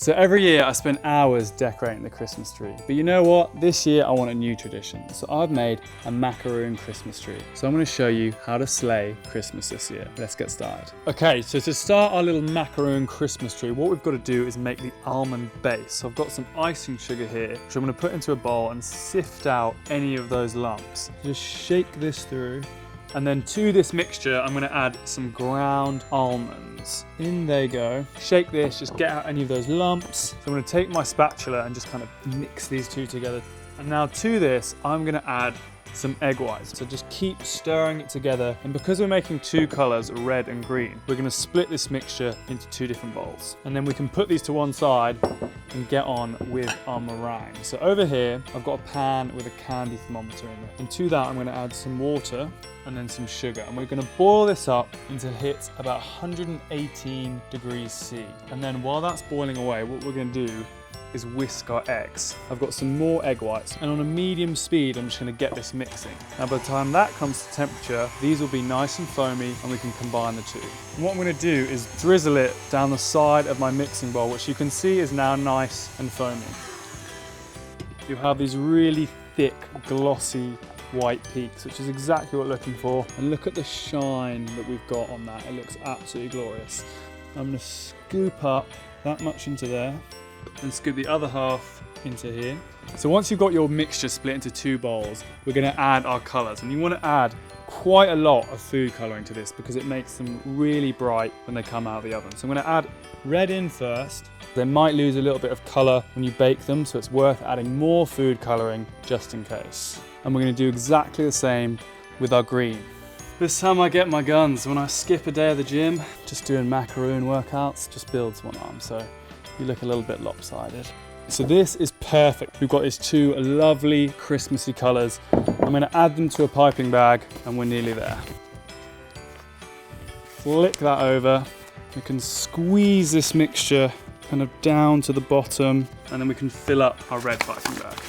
So every year I spend hours decorating the Christmas tree. But you know what? This year I want a new tradition. So I've made a macaroon Christmas tree. So I'm going to show you how to slay Christmas this year. Let's get started. Okay, so to start our little macaroon Christmas tree, what we've got to do is make the almond base. So I've got some icing sugar here, which I'm going to put into a bowl and sift out any of those lumps. Just shake this through. And then to this mixture, I'm going to add some ground almonds. In they go. Shake this, just get out any of those lumps. So I'm going to take my spatula and just kind of mix these two together. And now to this, I'm going to add some egg whites. So just keep stirring it together. And because we're making two colors, red and green, we're going to split this mixture into two different bowls. And then we can put these to one side and get on with our meringue. So over here, I've got a pan with a candy thermometer in it. And to that, I'm going to add some water and then some sugar. And we're going to boil this up until it hits about 118 degrees C. And then while that's boiling away, what we're going to do is whisk our eggs. I've got some more egg whites, and on a medium speed, I'm just going to get this mixing. Now by the time that comes to temperature, these will be nice and foamy and we can combine the two. And what I'm going to do is drizzle it down the side of my mixing bowl, which you can see is now nice and foamy. You have these really thick, glossy white peaks, which is exactly what we're looking for. And look at the shine that we've got on that. It looks absolutely glorious. I'm going to scoop up that much into there and scoop the other half into here. So once you've got your mixture split into two bowls, we're going to add our colours. And you want to add quite a lot of food colouring to this because it makes them really bright when they come out of the oven. So I'm going to add red in first. They might lose a little bit of colour when you bake them, so it's worth adding more food colouring just in case. And we're going to do exactly the same with our green. This time I get my guns. When I skip a day of the gym, just doing macaroon workouts just builds one arm. So you look a little bit lopsided. So this is perfect. We've got these two lovely Christmassy colours. I'm going to add them to a piping bag and we're nearly there. Flick that over. We can squeeze this mixture kind of down to the bottom and then we can fill up our red piping bag.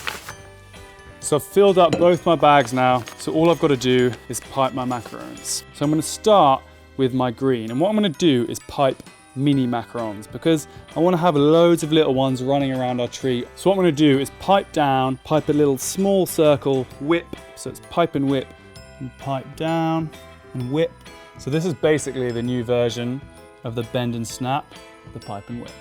So I've filled up both my bags now. So all I've got to do is pipe my macarons. So I'm going to start with my green. And what I'm going to do is pipe mini macarons because I want to have loads of little ones running around our tree. So what I'm going to do is pipe down, pipe a little small circle, whip. So it's pipe and whip, and pipe down and whip. So this is basically the new version of the bend and snap, the pipe and whip.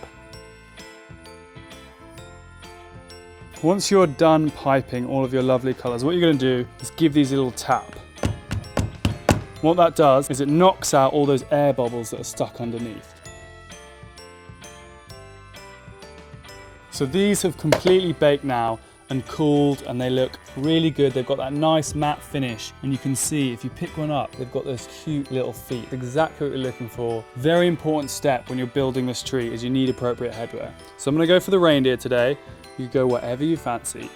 Once you're done piping all of your lovely colours, what you're going to do is give these a little tap. What that does is it knocks out all those air bubbles that are stuck underneath. So these have completely baked now and cooled and they look really good. They've got that nice matte finish and you can see if you pick one up, they've got those cute little feet. Exactly what you're looking for. Very important step when you're building this tree is you need appropriate headwear. So I'm going to go for the reindeer today. You go whatever you fancy.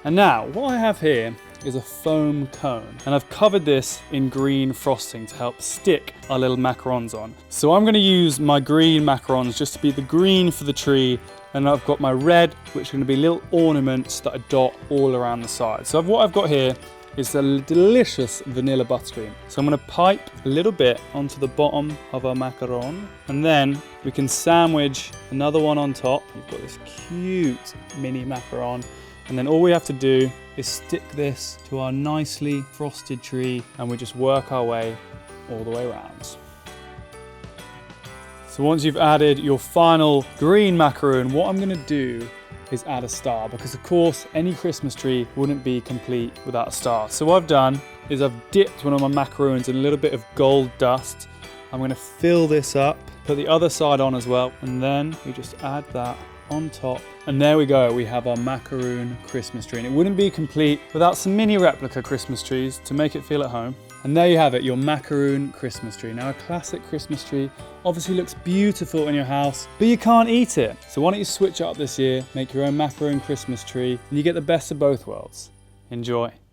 And now what I have here is a foam cone and I've covered this in green frosting to help stick our little macarons on. So I'm going to use my green macarons just to be the green for the tree, and I've got my red, which are going to be little ornaments that I dot all around the side. So what I've got here is a delicious vanilla buttercream. So I'm going to pipe a little bit onto the bottom of our macaron, and then we can sandwich another one on top. You've got this cute mini macaron, and then all we have to do is stick this to our nicely frosted tree and we just work our way all the way around. So once you've added your final green macaroon, what I'm going to do is add a star, because of course any Christmas tree wouldn't be complete without a star. So what I've done is I've dipped one of my macaroons in a little bit of gold dust. I'm going to fill this up, put the other side on as well, and then we just add that on top. And there we go, we have our macaroon Christmas tree. And it wouldn't be complete without some mini replica Christmas trees to make it feel at home. And there you have it, your macaroon Christmas tree. Now a classic Christmas tree obviously looks beautiful in your house, but you can't eat it. So why don't you switch it up this year, make your own macaroon Christmas tree, and you get the best of both worlds. Enjoy.